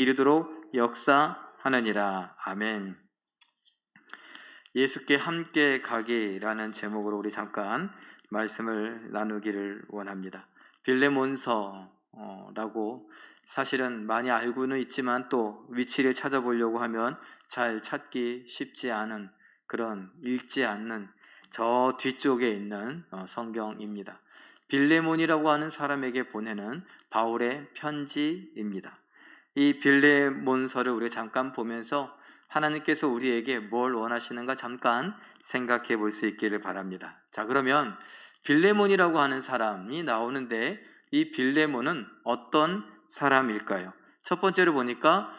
이르도록 역사하느니라. 아멘. 예수께 함께 가기라는 제목으로 우리 잠깐 말씀을 나누기를 원합니다. 빌레몬서라고 사실은 많이 알고는 있지만 또 위치를 찾아보려고 하면 잘 찾기 쉽지 않은, 그런 읽지 않는 저 뒤쪽에 있는 성경입니다. 빌레몬이라고 하는 사람에게 보내는 바울의 편지입니다. 이 빌레몬서를 우리가 잠깐 보면서 하나님께서 우리에게 뭘 원하시는가 잠깐 생각해 볼 수 있기를 바랍니다. 자, 그러면 빌레몬이라고 하는 사람이 나오는데 이 빌레몬은 어떤 사람일까요? 첫 번째로 보니까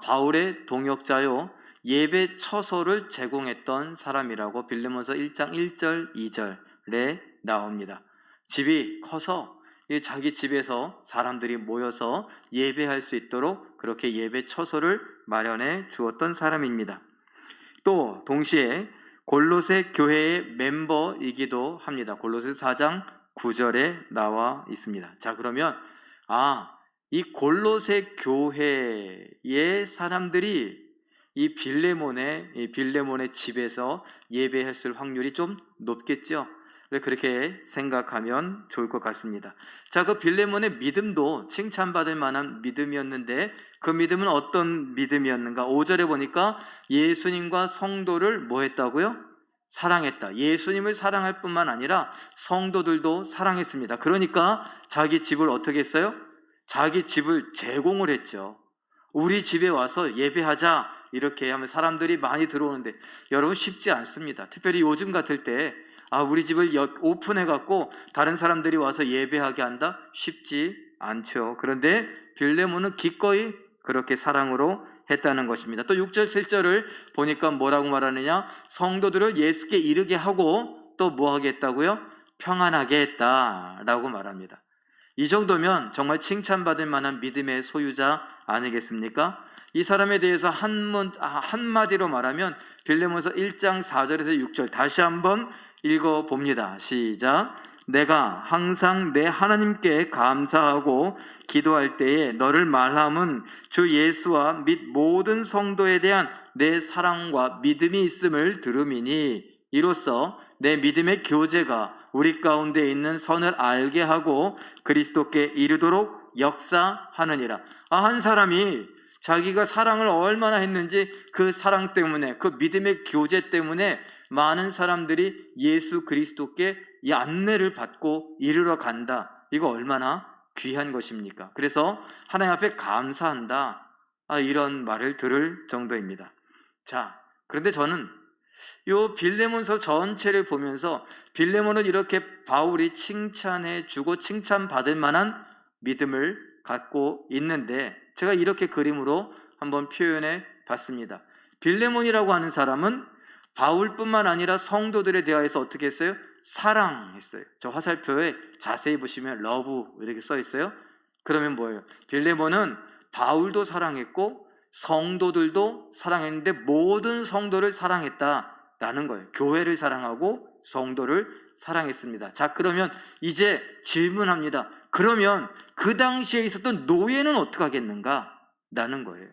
바울의 동역자요, 예배 처소를 제공했던 사람이라고 빌레몬서 1장 1절 2절에 나옵니다. 집이 커서 자기 집에서 사람들이 모여서 예배할 수 있도록 그렇게 예배 처소를 마련해 주었던 사람입니다. 또 동시에 골로새 교회의 멤버이기도 합니다. 골로새 4장 9절에 나와 있습니다. 자, 그러면 이 골로새 교회의 사람들이 이 빌레몬의 집에서 예배했을 확률이 좀 높겠죠. 그렇게 생각하면 좋을 것 같습니다. 자, 그 빌레몬의 믿음도 칭찬받을 만한 믿음이었는데 그 믿음은 어떤 믿음이었는가? 5절에 보니까 예수님과 성도를 뭐 했다고요? 사랑했다. 예수님을 사랑할 뿐만 아니라 성도들도 사랑했습니다. 그러니까 자기 집을 어떻게 했어요? 자기 집을 제공을 했죠. 우리 집에 와서 예배하자 이렇게 하면 사람들이 많이 들어오는데 여러분 쉽지 않습니다. 특별히 요즘 같을 때 우리 집을 오픈해갖고 다른 사람들이 와서 예배하게 한다? 쉽지 않죠. 그런데 빌레몬은 기꺼이 그렇게 사랑으로 했다는 것입니다. 또 6절 7절을 보니까 뭐라고 말하느냐? 성도들을 예수께 이르게 하고 또 뭐 하겠다고요? 평안하게 했다라고 말합니다. 이 정도면 정말 칭찬받을 만한 믿음의 소유자 아니겠습니까? 이 사람에 대해서 한마디로 말하면 빌레몬서 1장 4절에서 6절 다시 한번 읽어봅니다. 시작. 내가 항상 내 하나님께 감사하고 기도할 때에 너를 말함은 주 예수와 및 모든 성도에 대한 내 사랑과 믿음이 있음을 들음이니 이로써 내 믿음의 교제가 우리 가운데 있는 선을 알게 하고 그리스도께 이르도록 역사하느니라. 한 사람이 자기가 사랑을 얼마나 했는지 그 사랑 때문에, 그 믿음의 교제 때문에 많은 사람들이 예수 그리스도께 이 안내를 받고 이르러 간다. 이거 얼마나 귀한 것입니까? 그래서 하나님 앞에 감사한다. 이런 말을 들을 정도입니다. 자, 그런데 저는 이 빌레몬서 전체를 보면서 빌레몬은 이렇게 바울이 칭찬해 주고 칭찬받을 만한 믿음을 갖고 있는데 제가 이렇게 그림으로 한번 표현해 봤습니다. 빌레몬이라고 하는 사람은 바울뿐만 아니라 성도들에 대하여서 어떻게 했어요? 사랑했어요. 저 화살표에 자세히 보시면 러브 이렇게 써 있어요. 그러면 뭐예요? 빌레몬은 바울도 사랑했고 성도들도 사랑했는데 모든 성도를 사랑했다라는 거예요. 교회를 사랑하고 성도를 사랑했습니다. 자, 그러면 이제 질문합니다. 그러면 그 당시에 있었던 노예는 어떻게 하겠는가? 라는 거예요.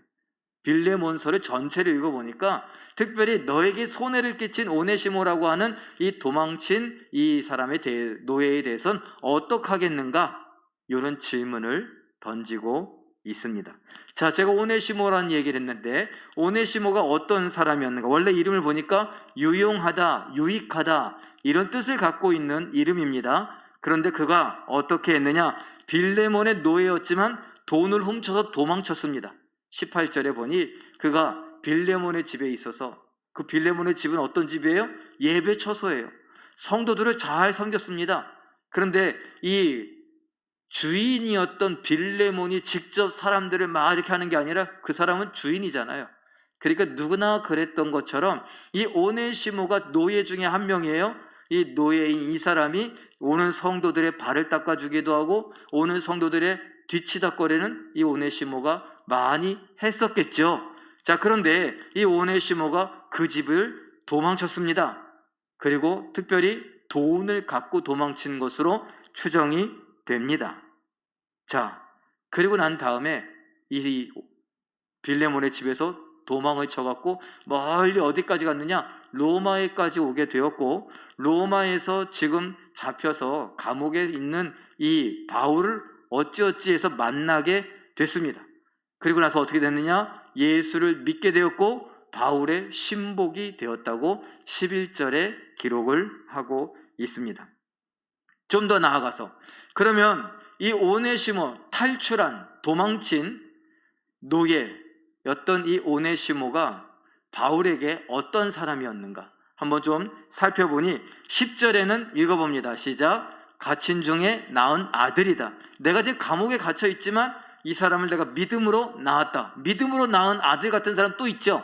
빌레몬서를 전체를 읽어보니까 특별히 너에게 손해를 끼친 오네시모라고 하는 이 도망친 이 사람의 노예에 대해서는 어떻게 하겠는가? 이런 질문을 던지고 있습니다. 자, 제가 오네시모라는 얘기를 했는데 오네시모가 어떤 사람이었는가? 원래 이름을 보니까 유용하다, 유익하다 이런 뜻을 갖고 있는 이름입니다. 그런데 그가 어떻게 했느냐? 빌레몬의 노예였지만 돈을 훔쳐서 도망쳤습니다. 18절에 보니 그가 빌레몬의 집에 있어서 그 빌레몬의 집은 어떤 집이에요? 예배 처소예요. 성도들을 잘 섬겼습니다. 그런데 이 주인이었던 빌레몬이 직접 사람들을 막 이렇게 하는 게 아니라 그 사람은 주인이잖아요. 그러니까 누구나 그랬던 것처럼 이 오네시모가 노예 중에 한 명이에요. 이 노예인 이 사람이 오는 성도들의 발을 닦아주기도 하고 오는 성도들의 뒤치다거리는 이 오네시모가 많이 했었겠죠. 자, 그런데 이 오네시모가 그 집을 도망쳤습니다. 그리고 특별히 돈을 갖고 도망친 것으로 추정이 됩니다. 자, 그리고 난 다음에 이 빌레몬의 집에서 도망을 쳐갖고 멀리 어디까지 갔느냐? 로마에까지 오게 되었고, 로마에서 지금 잡혀서 감옥에 있는 이 바울을 어찌어찌해서 만나게 됐습니다. 그리고 나서 어떻게 됐느냐? 예수를 믿게 되었고 바울의 신복이 되었다고 11절에 기록을 하고 있습니다. 좀 더 나아가서, 그러면 이 오네시모, 탈출한, 도망친 노예였던 이 오네시모가 바울에게 어떤 사람이었는가 한번 좀 살펴보니 10절에는 읽어봅니다. 시작. 갇힌 중에 낳은 아들이다. 내가 지금 감옥에 갇혀 있지만 이 사람을 내가 믿음으로 낳았다. 믿음으로 낳은 아들 같은 사람 또 있죠.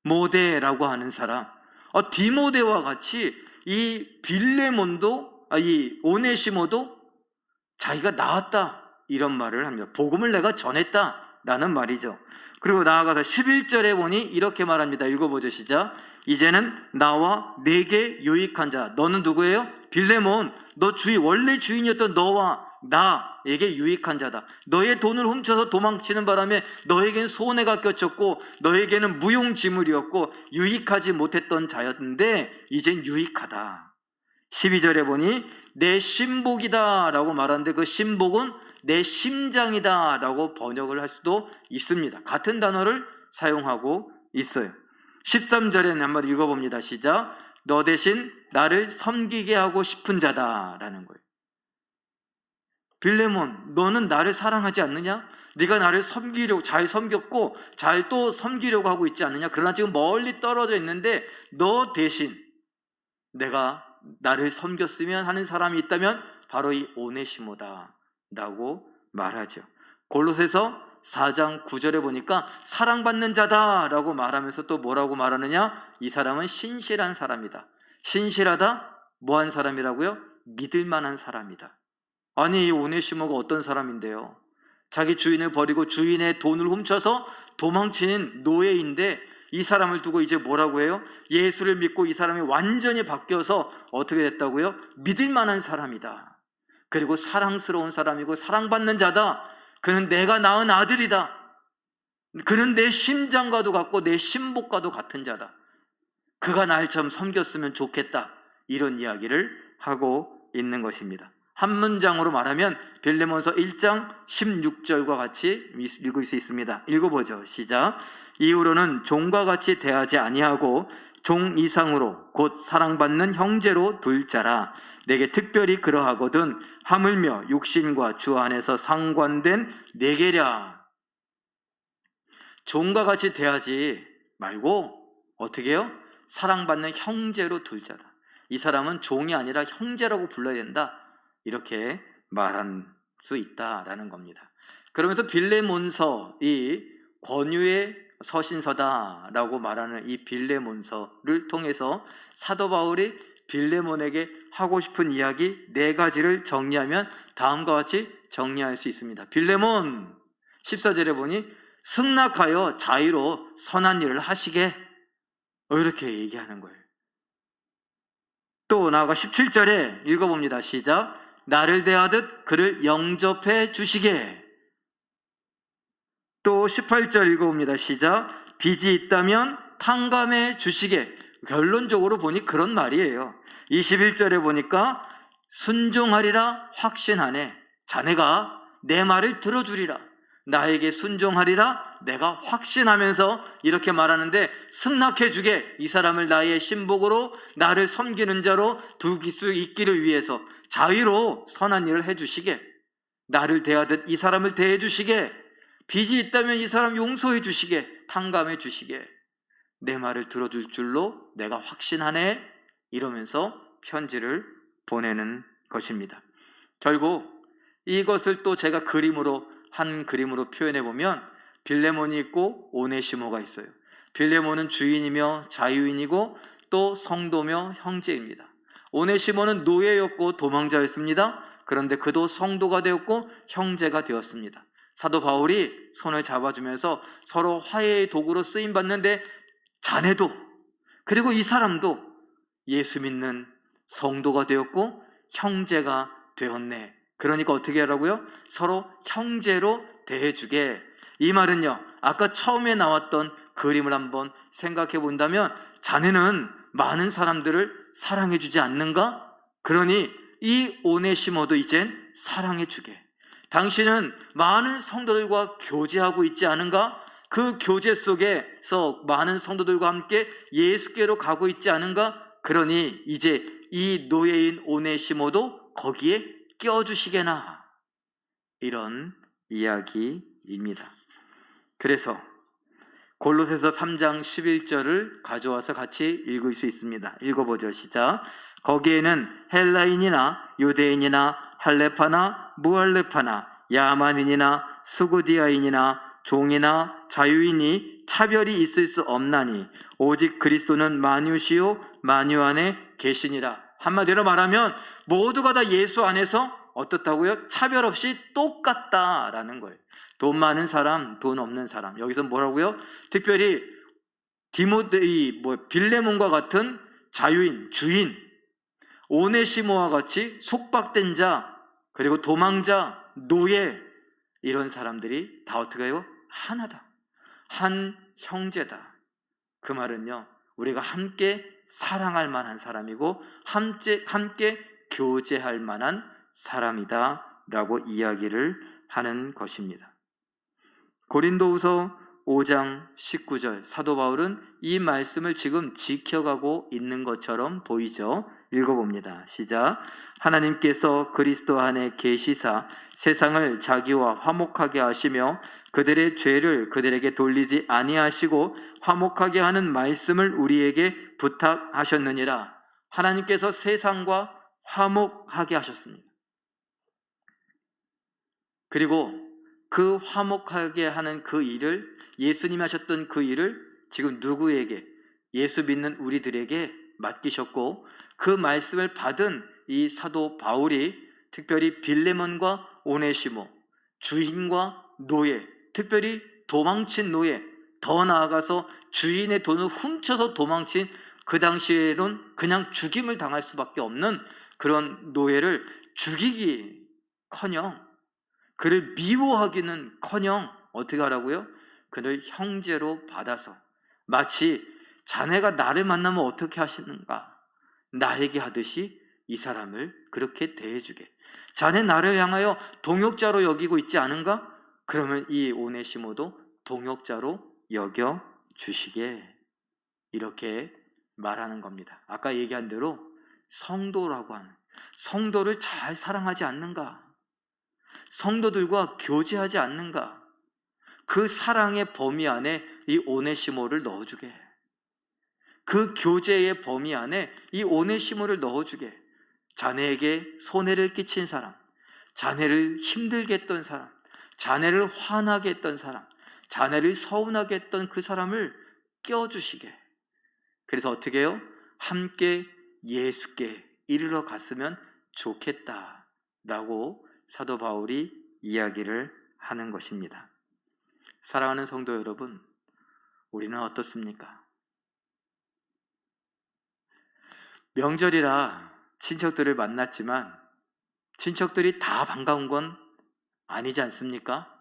디모데라고 하는 사람. 디모데와 같이 이 빌레몬도, 이 오네시모도 자기가 낳았다 이런 말을 합니다. 복음을 내가 전했다라는 말이죠. 그리고 나아가서 11절에 보니 이렇게 말합니다. 읽어보죠. 시작. 이제는 나와 내게 유익한 자. 너는 누구예요? 빌레몬. 너 원래 주인이었던 너와 나에게 유익한 자다. 너의 돈을 훔쳐서 도망치는 바람에 너에겐 손해가 껴쳤고 너에게는 무용지물이었고 유익하지 못했던 자였는데 이젠 유익하다. 12절에 보니 내 신복이다 라고 말하는데 그 신복은 내 심장이다 라고 번역을 할 수도 있습니다. 같은 단어를 사용하고 있어요. 13절에는 한번 읽어봅니다. 시작. 너 대신 나를 섬기게 하고 싶은 자다 라는 거예요. 빌레몬, 너는 나를 사랑하지 않느냐? 네가 나를 섬기려고 잘 섬겼고 잘 또 섬기려고 하고 있지 않느냐? 그러나 지금 멀리 떨어져 있는데 너 대신 내가 나를 섬겼으면 하는 사람이 있다면 바로 이 오네시모다 라고 말하죠. 골로새서 4장 9절에 보니까 사랑받는 자다 라고 말하면서 또 뭐라고 말하느냐? 이 사람은 신실한 사람이다. 신실하다? 뭐한 사람이라고요? 믿을 만한 사람이다. 아니, 이 오네시모가 어떤 사람인데요? 자기 주인을 버리고 주인의 돈을 훔쳐서 도망친 노예인데 이 사람을 두고 이제 뭐라고 해요? 예수를 믿고 이 사람이 완전히 바뀌어서 어떻게 됐다고요? 믿을 만한 사람이다. 그리고 사랑스러운 사람이고 사랑받는 자다. 그는 내가 낳은 아들이다. 그는 내 심장과도 같고 내 신복과도 같은 자다. 그가 날 좀 섬겼으면 좋겠다. 이런 이야기를 하고 있는 것입니다. 한 문장으로 말하면 빌레몬서 1장 16절과 같이 읽을 수 있습니다. 읽어보죠. 시작. 이후로는 종과 같이 대하지 아니하고 종 이상으로 곧 사랑받는 형제로 둘 자라. 내게 특별히 그러하거든 하물며 육신과 주 안에서 상관된 내게랴. 종과 같이 대하지 말고 어떻게 해요? 사랑받는 형제로 둘 자다. 이 사람은 종이 아니라 형제라고 불러야 된다. 이렇게 말할 수 있다라는 겁니다. 그러면서 빌레몬서, 이 권유의 서신서다라고 말하는 이 빌레몬서를 통해서 사도 바울이 빌레몬에게 하고 싶은 이야기 4가지를 정리하면 다음과 같이 정리할 수 있습니다. 빌레몬, 14절에 보니 승낙하여 자유로 선한 일을 하시게, 이렇게 얘기하는 거예요. 또 나아가 17절에 읽어봅니다. 시작. 나를 대하듯 그를 영접해 주시게. 또 18절 읽어봅니다. 시작. 빚이 있다면 탕감해 주시게. 결론적으로 보니 그런 말이에요. 21절에 보니까 순종하리라 확신하네. 자네가 내 말을 들어주리라. 나에게 순종하리라 내가 확신하면서 이렇게 말하는데, 승낙해 주게. 이 사람을 나의 신복으로 나를 섬기는 자로 둘 수 있기를 위해서 자유로 선한 일을 해주시게, 나를 대하듯 이 사람을 대해 주시게, 빚이 있다면 이 사람 용서해 주시게, 탕감해 주시게, 내 말을 들어줄 줄로 내가 확신하네. 이러면서 편지를 보내는 것입니다. 결국 이것을 또 제가 한 그림으로 표현해 보면 빌레몬이 있고 오네시모가 있어요. 빌레몬은 주인이며 자유인이고 또 성도며 형제입니다. 오네시모는 노예였고 도망자였습니다. 그런데 그도 성도가 되었고 형제가 되었습니다. 사도 바울이 손을 잡아주면서 서로 화해의 도구로 쓰임받는데, 자네도 그리고 이 사람도 예수 믿는 성도가 되었고 형제가 되었네. 그러니까 어떻게 하라고요? 서로 형제로 대해주게. 이 말은요, 아까 처음에 나왔던 그림을 한번 생각해 본다면 자네는 많은 사람들을 사랑해 주지 않는가? 그러니 이 오네시모도 이젠 사랑해 주게. 당신은 많은 성도들과 교제하고 있지 않은가? 그 교제 속에서 많은 성도들과 함께 예수께로 가고 있지 않은가? 그러니 이제 이 노예인 오네시모도 거기에 껴주시게나. 이런 이야기입니다. 그래서 골로새서 3장 11절을 가져와서 같이 읽을 수 있습니다. 읽어보죠. 시작. 거기에는 헬라인이나 유대인이나 할레파나 무할레파나 야만인이나 수구디아인이나 종이나 자유인이 차별이 있을 수 없나니 오직 그리스도는 만유시요 만유 안에 계시니라. 한마디로 말하면 모두가 다 예수 안에서 어떻다고요? 차별 없이 똑같다라는 거예요. 돈 많은 사람, 돈 없는 사람. 여기서 뭐라고요? 특별히 빌레몬과 같은 자유인, 주인, 오네시모와 같이 속박된 자, 그리고 도망자, 노예, 이런 사람들이 다 어떻게 해요? 하나다. 한 형제다. 그 말은요, 우리가 함께 사랑할 만한 사람이고 함께 교제할 만한 사람이다 라고 이야기를 하는 것입니다. 고린도후서 5장 19절, 사도 바울은 이 말씀을 지금 지켜가고 있는 것처럼 보이죠. 읽어봅니다. 시작. 하나님께서 그리스도 안에 계시사 세상을 자기와 화목하게 하시며 그들의 죄를 그들에게 돌리지 아니하시고 화목하게 하는 말씀을 우리에게 부탁하셨느니라. 하나님께서 세상과 화목하게 하셨습니다. 그리고 그 화목하게 하는 그 일을, 예수님이 하셨던 그 일을 지금 누구에게? 예수 믿는 우리들에게 맡기셨고, 그 말씀을 받은 이 사도 바울이 특별히 빌레몬과 오네시모, 주인과 노예, 특별히 도망친 노예, 더 나아가서 주인의 돈을 훔쳐서 도망친, 그 당시에는 그냥 죽임을 당할 수밖에 없는 그런 노예를 죽이기커녕, 그를 미워하기는커녕 어떻게 하라고요? 그를 형제로 받아서, 마치 자네가 나를 만나면 어떻게 하시는가, 나에게 하듯이 이 사람을 그렇게 대해주게. 자네 나를 향하여 동역자로 여기고 있지 않은가? 그러면 이 오네시모도 동역자로 여겨주시게. 이렇게 말하는 겁니다. 아까 얘기한 대로 성도라고 하는, 성도를 잘 사랑하지 않는가? 성도들과 교제하지 않는가? 그 사랑의 범위 안에 이 오네시모를 넣어주게. 그 교제의 범위 안에 이 오네시모를 넣어주게. 자네에게 손해를 끼친 사람, 자네를 힘들게 했던 사람, 자네를 화나게 했던 사람, 자네를 서운하게 했던 그 사람을 껴주시게. 그래서 어떻게 해요? 함께 예수께 이르러 갔으면 좋겠다라고 사도 바울이 이야기를 하는 것입니다. 사랑하는 성도 여러분, 우리는 어떻습니까? 명절이라 친척들을 만났지만 친척들이 다 반가운 건 아니지 않습니까?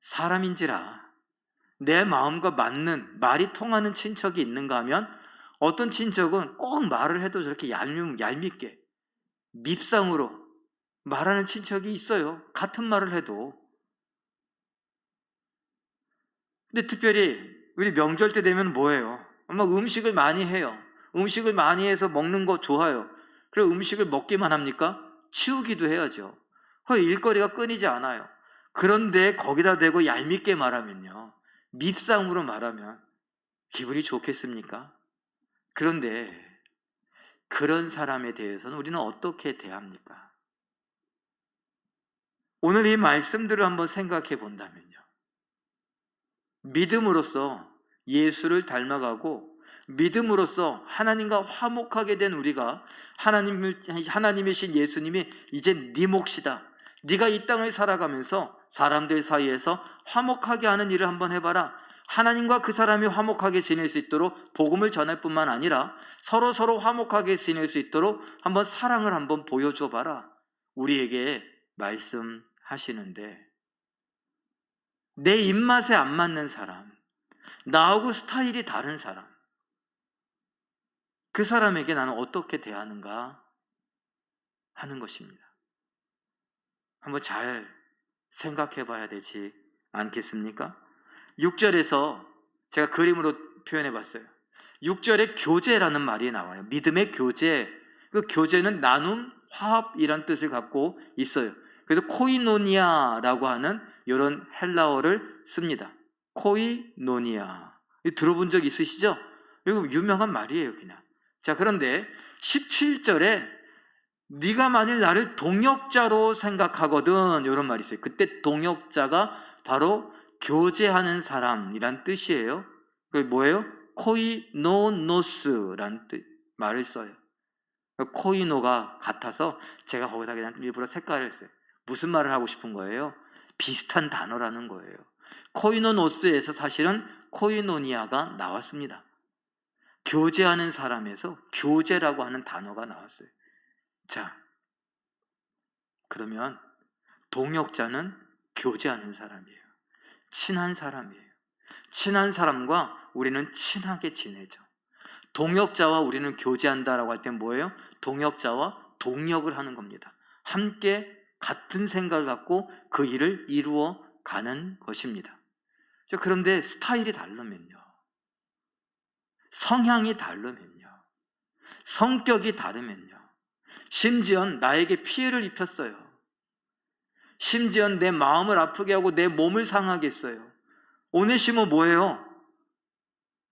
사람인지라 내 마음과 맞는, 말이 통하는 친척이 있는가 하면 어떤 친척은 꼭 말을 해도 저렇게 얄밉게 밉상으로 말하는 친척이 있어요. 같은 말을 해도. 근데 특별히 우리 명절 때 되면 뭐예요? 막 음식을 많이 해요. 음식을 많이 해서 먹는 거 좋아요. 그리고 음식을 먹기만 합니까? 치우기도 해야죠. 그 일거리가 끊이지 않아요. 그런데 거기다 대고 얄밉게 말하면요, 밉상으로 말하면 기분이 좋겠습니까? 그런데 그런 사람에 대해서는 우리는 어떻게 대합니까? 오늘 이 말씀들을 한번 생각해 본다면요, 믿음으로써 예수를 닮아가고 믿음으로써 하나님과 화목하게 된 우리가, 하나님이신 예수님이 이제 네 몫이다, 네가 이 땅을 살아가면서 사람들 사이에서 화목하게 하는 일을 한번 해봐라. 하나님과 그 사람이 화목하게 지낼 수 있도록 복음을 전할 뿐만 아니라 서로 화목하게 지낼 수 있도록 한번 사랑을 한번 보여줘 봐라, 우리에게 말씀하시는데, 내 입맛에 안 맞는 사람, 나하고 스타일이 다른 사람, 그 사람에게 나는 어떻게 대하는가 하는 것입니다. 한번 잘 생각해 봐야 되지 않겠습니까? 6절에서 제가 그림으로 표현해 봤어요. 6절에 교제라는 말이 나와요. 믿음의 교제. 그 교제는 나눔, 화합이란 뜻을 갖고 있어요. 그래서 코이노니아라고 하는 이런 헬라어를 씁니다. 코이노니아. 들어본 적 있으시죠? 이거 유명한 말이에요, 그냥. 자, 그런데 17절에 네가 만일 나를 동역자로 생각하거든, 이런 말이 있어요. 그때 동역자가 바로 교제하는 사람이란 뜻이에요. 그게 뭐예요? 코이노노스라는 말을 써요. 코이노가 같아서 제가 거기다 그냥 일부러 색깔을 써요. 무슨 말을 하고 싶은 거예요? 비슷한 단어라는 거예요. 코이노노스에서 사실은 코이노니아가 나왔습니다. 교제하는 사람에서 교제라고 하는 단어가 나왔어요. 자, 그러면 동역자는 교제하는 사람이에요. 친한 사람이에요. 친한 사람과 우리는 친하게 지내죠. 동역자와 우리는 교제한다라고 할 때 뭐예요? 동역자와 동역을 하는 겁니다. 함께 같은 생각을 갖고 그 일을 이루어 가는 것입니다. 그런데 스타일이 다르면요, 성향이 다르면요, 성격이 다르면요, 심지어 나에게 피해를 입혔어요. 심지어 내 마음을 아프게 하고 내 몸을 상하게 했어요. 오네시모 뭐예요?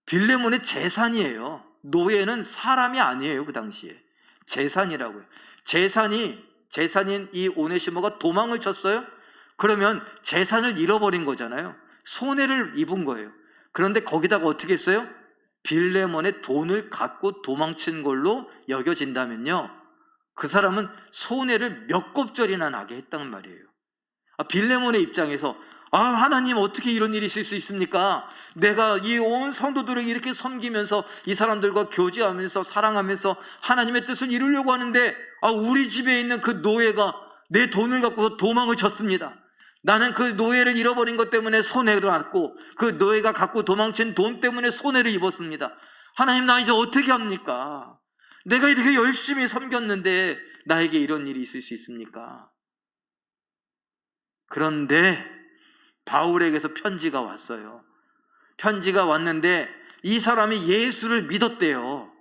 빌레몬의 재산이에요. 노예는 사람이 아니에요. 그 당시에 재산이라고요. 재산인 이 오네시모가 도망을 쳤어요. 그러면 재산을 잃어버린 거잖아요. 손해를 입은 거예요. 그런데 거기다가 어떻게 했어요? 빌레몬의 돈을 갖고 도망친 걸로 여겨진다면요, 그 사람은 손해를 몇 곱절이나 나게 했단 말이에요. 빌레몬의 입장에서 하나님, 어떻게 이런 일이 있을 수 있습니까? 내가 이 온 성도들을 이렇게 섬기면서 이 사람들과 교제하면서 사랑하면서 하나님의 뜻을 이루려고 하는데 우리 집에 있는 그 노예가 내 돈을 갖고서 도망을 쳤습니다. 나는 그 노예를 잃어버린 것 때문에 손해를 났고 그 노예가 갖고 도망친 돈 때문에 손해를 입었습니다. 하나님, 나 이제 어떻게 합니까? 내가 이렇게 열심히 섬겼는데 나에게 이런 일이 있을 수 있습니까? 그런데 바울에게서 편지가 왔어요. 편지가 왔는데 이 사람이 예수를 믿었대요.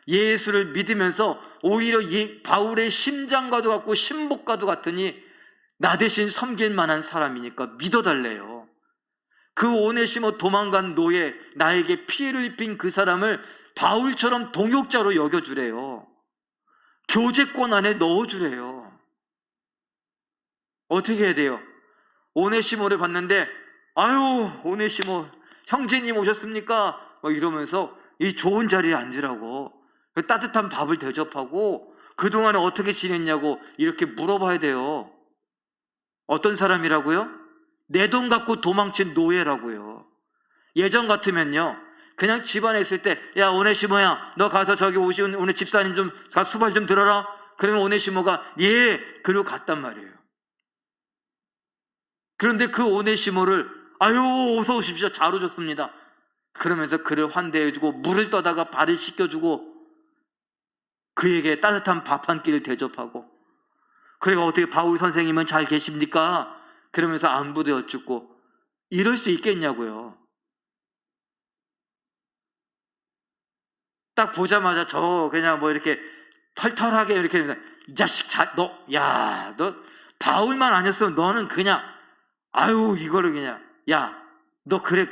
예수를 믿으면서 오히려 바울의 심장과도 같고 신복과도 같으니 나 대신 섬길 만한 사람이니까 믿어달래요. 그 오네시모 도망간 노예, 나에게 피해를 입힌 그 사람을 바울처럼 동역자로 여겨주래요. 교제권 안에 넣어주래요. 어떻게 해야 돼요? 오네시모를 봤는데 오네시모 형제님 오셨습니까? 이러면서 이 좋은 자리에 앉으라고, 따뜻한 밥을 대접하고 그동안에 어떻게 지냈냐고 이렇게 물어봐야 돼요. 어떤 사람이라고요? 내 돈 갖고 도망친 노예라고요. 예전 같으면요, 그냥 집안에 있을 때, 야 오네시모야, 너 가서 저기 오신 오늘 집사님 좀 가서 수발 좀 들어라. 그러면 오네시모가 예, 그리고 갔단 말이에요. 그런데 그 오네시모를 어서 오십시오, 잘 오셨습니다 그러면서 그를 환대해주고 물을 떠다가 발을 씻겨주고 그에게 따뜻한 밥 한 끼를 대접하고, 그리고 어떻게 바울 선생님은 잘 계십니까? 그러면서 안부도 여쭙고, 이럴 수 있겠냐고요. 딱 보자마자 그냥 이렇게 털털하게 이렇게, 이 자식, 너 바울만 아니었으면 너는 그냥 이거를 그냥, 너 그래,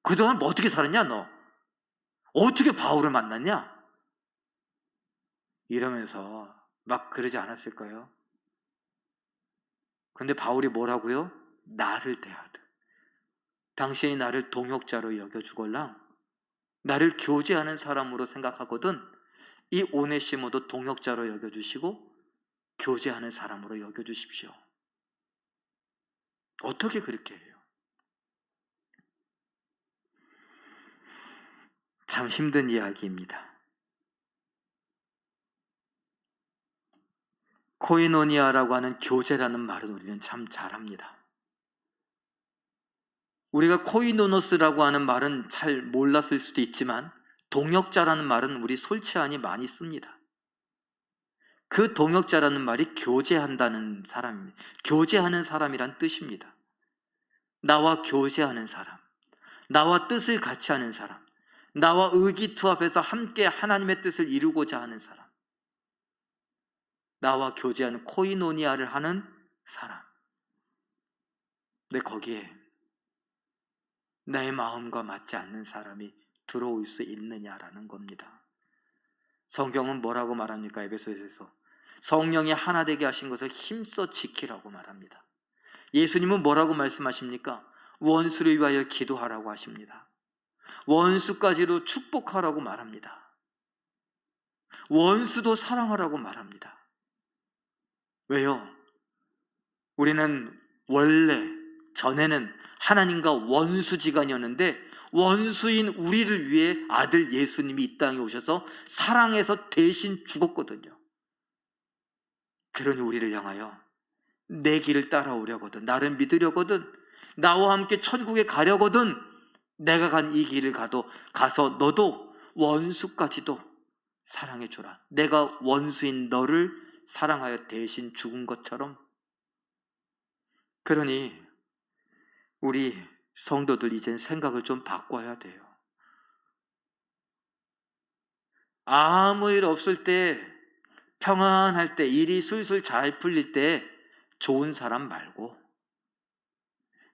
그동안 어떻게 살았냐? 너 어떻게 바울을 만났냐? 이러면서 막 그러지 않았을까요? 근데 바울이 뭐라고요? 나를 대하듯 당신이 나를 동역자로 여겨주걸랑 나를 교제하는 사람으로 생각하거든 이 오네시모도 동역자로 여겨주시고 교제하는 사람으로 여겨주십시오. 어떻게 그렇게 해요? 참 힘든 이야기입니다. 코이노니아라고 하는 교제라는 말은 우리는 참 잘합니다. 우리가 코이노노스라고 하는 말은 잘 몰랐을 수도 있지만 동역자라는 말은 우리 솔치안이 많이 씁니다. 그 동역자라는 말이 교제한다는 사람입니다. 교제하는 사람이란 뜻입니다. 나와 교제하는 사람, 나와 뜻을 같이 하는 사람, 나와 의기투합해서 함께 하나님의 뜻을 이루고자 하는 사람, 나와 교제하는 코이노니아를 하는 사람. 근데 거기에 내 마음과 맞지 않는 사람이 들어올 수 있느냐라는 겁니다. 성경은 뭐라고 말합니까? 에베소서에서 성령이 하나 되게 하신 것을 힘써 지키라고 말합니다. 예수님은 뭐라고 말씀하십니까? 원수를 위하여 기도하라고 하십니다. 원수까지도 축복하라고 말합니다. 원수도 사랑하라고 말합니다. 왜요? 우리는 원래 전에는 하나님과 원수지간이었는데 원수인 우리를 위해 아들 예수님이 이 땅에 오셔서 사랑해서 대신 죽었거든요. 그러니 우리를 향하여 내 길을 따라오려거든, 나를 믿으려거든, 나와 함께 천국에 가려거든, 내가 간 이 길을 가서 너도 원수까지도 사랑해줘라. 내가 원수인 너를 사랑하여 대신 죽은 것처럼. 그러니 우리 성도들 이젠 생각을 좀 바꿔야 돼요. 아무 일 없을 때, 평안할 때, 일이 술술 잘 풀릴 때 좋은 사람 말고,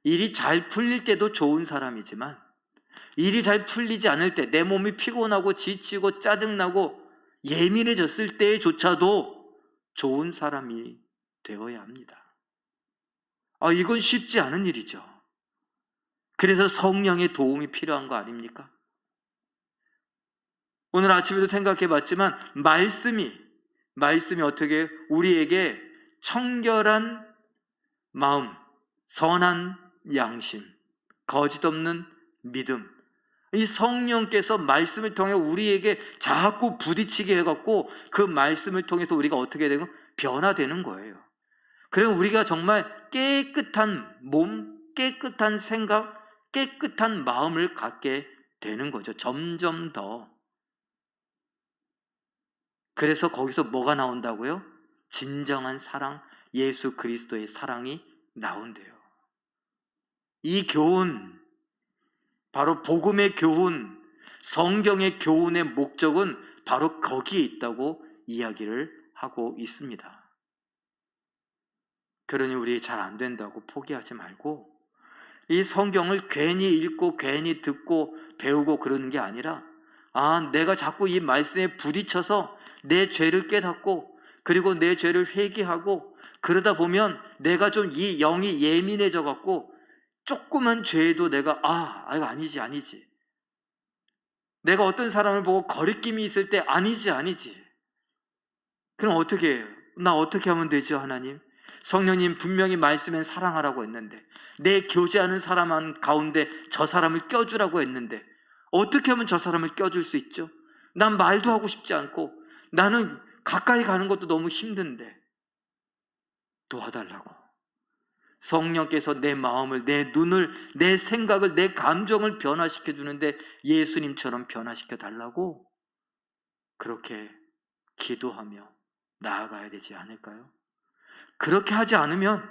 일이 잘 풀릴 때도 좋은 사람이지만 일이 잘 풀리지 않을 때, 내 몸이 피곤하고 지치고 짜증나고 예민해졌을 때조차도 좋은 사람이 되어야 합니다. 이건 쉽지 않은 일이죠. 그래서 성령의 도움이 필요한 거 아닙니까? 오늘 아침에도 생각해 봤지만 말씀이 어떻게 우리에게 청결한 마음, 선한 양심, 거짓 없는 믿음, 이 성령께서 말씀을 통해 우리에게 자꾸 부딪히게 해갖고 그 말씀을 통해서 우리가 어떻게 되고 변화되는 거예요. 그리고 우리가 정말 깨끗한 몸, 깨끗한 생각, 깨끗한 마음을 갖게 되는 거죠. 점점 더. 그래서 거기서 뭐가 나온다고요? 진정한 사랑, 예수 그리스도의 사랑이 나온대요. 이 교훈, 바로 복음의 교훈, 성경의 교훈의 목적은 바로 거기에 있다고 이야기를 하고 있습니다. 그러니 우리 잘 안 된다고 포기하지 말고 이 성경을 괜히 읽고 괜히 듣고 배우고 그러는 게 아니라 내가 자꾸 이 말씀에 부딪혀서 내 죄를 깨닫고 그리고 내 죄를 회개하고 그러다 보면 내가 좀 이 영이 예민해져 갖고 조그만 죄에도 내가 이거 아니지. 내가 어떤 사람을 보고 거리낌이 있을 때 아니지. 그럼 어떻게 해요? 나 어떻게 하면 되죠, 하나님? 성령님 분명히 말씀엔 사랑하라고 했는데 내 교제하는 사람 가운데 저 사람을 껴주라고 했는데 어떻게 하면 저 사람을 껴줄 수 있죠? 난 말도 하고 싶지 않고 나는 가까이 가는 것도 너무 힘든데 도와달라고. 성령께서 내 마음을, 내 눈을, 내 생각을, 내 감정을 변화시켜 주는데 예수님처럼 변화시켜 달라고 그렇게 기도하며 나아가야 되지 않을까요? 그렇게 하지 않으면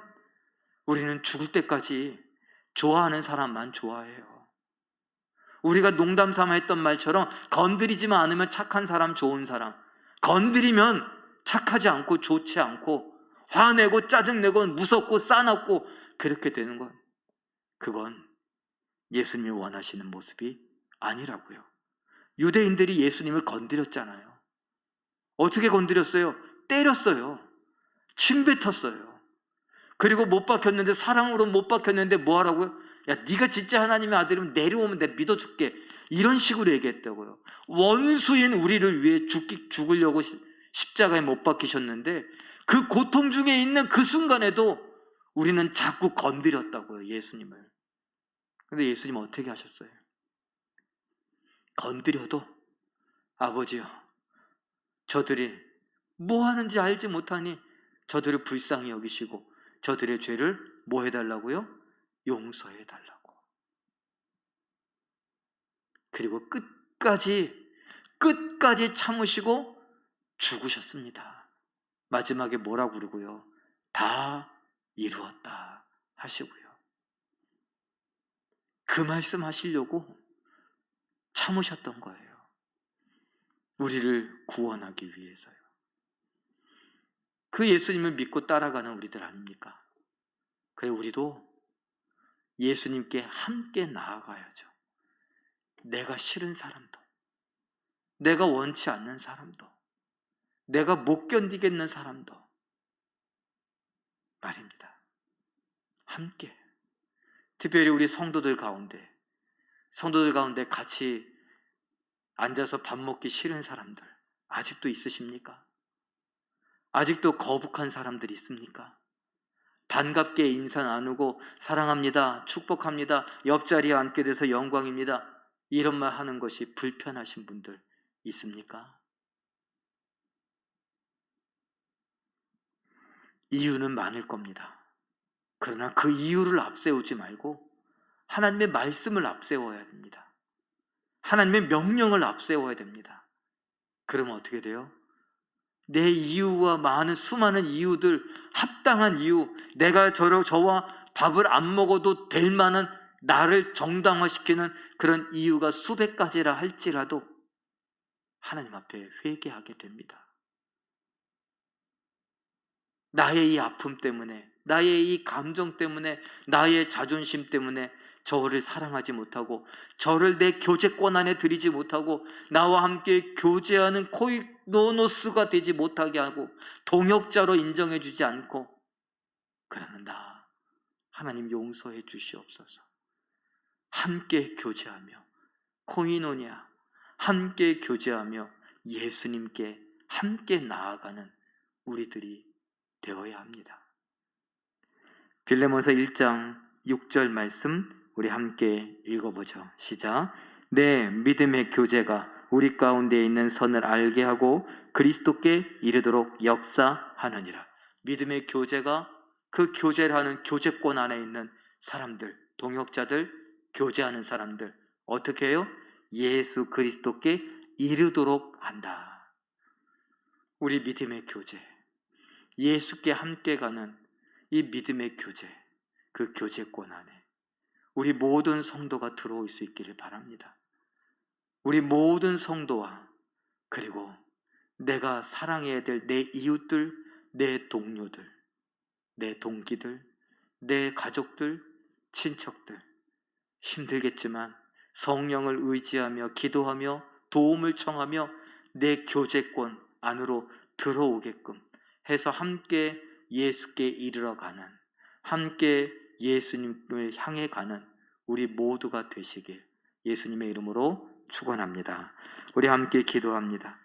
우리는 죽을 때까지 좋아하는 사람만 좋아해요. 우리가 농담 삼아 했던 말처럼 건드리지만 않으면 착한 사람, 좋은 사람, 건드리면 착하지 않고 좋지 않고 화내고 짜증내고 무섭고 싸납고 그렇게 되는 건 그건 예수님이 원하시는 모습이 아니라고요. 유대인들이 예수님을 건드렸잖아요. 어떻게 건드렸어요? 때렸어요. 침뱉었어요. 그리고 못 박혔는데, 사랑으로 못 박혔는데 뭐 하라고요? 야, 네가 진짜 하나님의 아들이면 내려오면 내가 믿어줄게. 이런 식으로 얘기했다고요. 원수인 우리를 위해 죽으려고 십자가에 못 박히셨는데 그 고통 중에 있는 그 순간에도 우리는 자꾸 건드렸다고요, 예수님을. 근데 예수님 어떻게 하셨어요? 건드려도 아버지요, 저들이 뭐 하는지 알지 못하니 저들을 불쌍히 여기시고 저들의 죄를 뭐 해달라고요? 용서해달라고. 그리고 끝까지 참으시고 죽으셨습니다. 마지막에 뭐라고 그러고요? 다 이루었다 하시고요. 그 말씀 하시려고 참으셨던 거예요. 우리를 구원하기 위해서요. 그 예수님을 믿고 따라가는 우리들 아닙니까? 그래 우리도 예수님께 함께 나아가야죠. 내가 싫은 사람도, 내가 원치 않는 사람도, 내가 못 견디겠는 사람도 말입니다. 함께, 특별히 우리 성도들 가운데 같이 앉아서 밥 먹기 싫은 사람들 아직도 있으십니까? 아직도 거북한 사람들이 있습니까? 반갑게 인사 나누고 사랑합니다, 축복합니다, 옆자리에 앉게 돼서 영광입니다, 이런 말 하는 것이 불편하신 분들 있습니까? 이유는 많을 겁니다. 그러나 그 이유를 앞세우지 말고 하나님의 말씀을 앞세워야 됩니다. 하나님의 명령을 앞세워야 됩니다. 그러면 어떻게 돼요? 내 이유와 수많은 이유들, 합당한 이유, 내가 저와 밥을 안 먹어도 될 만한 나를 정당화시키는 그런 이유가 수백 가지라 할지라도 하나님 앞에 회개하게 됩니다. 나의 이 아픔 때문에, 나의 이 감정 때문에, 나의 자존심 때문에 저를 사랑하지 못하고, 저를 내 교제권 안에 들이지 못하고, 나와 함께 교제하는 코이노노스가 되지 못하게 하고, 동역자로 인정해 주지 않고, 그러는 나 하나님 용서해 주시옵소서. 함께 교제하며 코이노냐, 함께 교제하며 예수님께 함께 나아가는 우리들이 되어야 합니다. 빌레몬서 1장 6절 말씀 우리 함께 읽어보죠. 시작. 내 믿음의 교제가 우리 가운데 있는 선을 알게 하고 그리스도께 이르도록 역사하느니라. 믿음의 교제가, 그 교제를 하는 교제권 안에 있는 사람들, 동역자들, 교제하는 사람들 어떻게 해요? 예수 그리스도께 이르도록 한다. 우리 믿음의 교제, 예수께 함께 가는 이 믿음의 교제, 그 교제권 안에 우리 모든 성도가 들어올 수 있기를 바랍니다. 우리 모든 성도와, 그리고 내가 사랑해야 될 내 이웃들, 내 동료들, 내 동기들, 내 가족들, 친척들, 힘들겠지만 성령을 의지하며 기도하며 도움을 청하며 내 교제권 안으로 들어오게끔 해서 함께 예수께 이르러가는, 함께 예수님을 향해 가는 우리 모두가 되시길 예수님의 이름으로 축원합니다. 우리 함께 기도합니다.